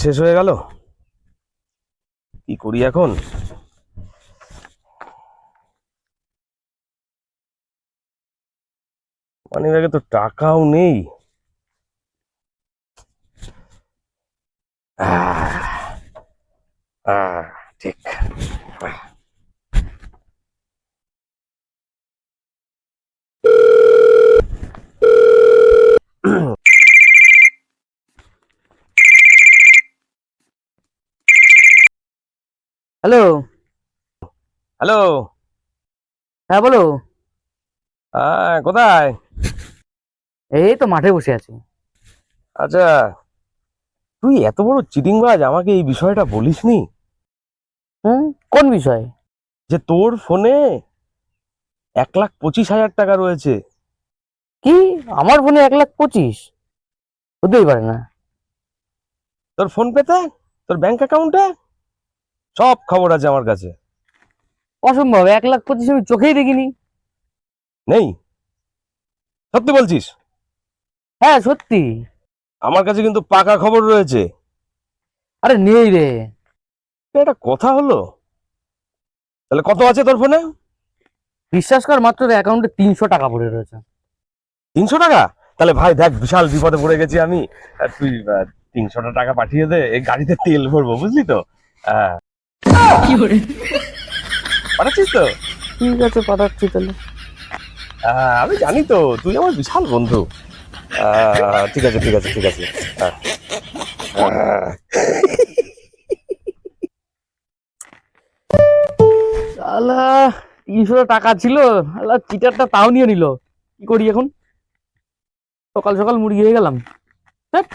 শেষ হয়ে গেল, কি করি এখন? মানি ব্যাগে তো টাকাও নেই। আহ, আহ, ঠিক। হ্যালো। হ্যালো। হ্যাঁ বলো। কোথায়? এই তো মাঠে বসে আছি। আচ্ছা, তুই এত বড় চিটিংবাজ, আমাকে এই বিষয়টা বলিসনি হুম, কোন বিষয়? যে তোর ফোনে 1,25,000 টাকা রয়েছে। কি? আমার ফোনে 1,25,000? হতেই পারে না। তোর ফোন পেতে, তোর ব্যাংক অ্যাকাউন্টে সব খবর আছে আমার কাছে। অসম্ভব, 1,25,000 আমি চোখেই দেখিনি। নেই? সত্যি বলছিস? হ্যাঁ সত্যি। আমার কাছে কিন্তু পাকা খবর রয়েছে। আরে নেই রে। এটা কথা হলো? তাহলে কত আছে তোর ফোনে? বিশ্বাস কর, মাত্র অ্যাকাউন্টে 300 টাকা পড়ে রয়েছে। 300 টাকা? তাহলে ভাই দেখ, বিশাল বিপদে পড়ে গেছি আমি। আর তুই 300 টাকা পাঠিয়ে দে, এই গাড়িতে তেল ভরবো, বুঝলি তো? হ্যাঁ, পাঠাচ্ছিস তো? ঠিক আছে, পাঠাচ্ছি তাহলে। আমি জানি তো, তুই আমার বিশাল বন্ধু। ঠিক আছে, ঠিক আছে, ঠিক আছে। আহ, আহ, শালা, 300 টাকা ছিল। শালা চিটারটা তাও নিয়ে নিল। কি করি এখন? সকাল সকাল মুড়ি হয়ে গেলাম। ধ্যাৎ।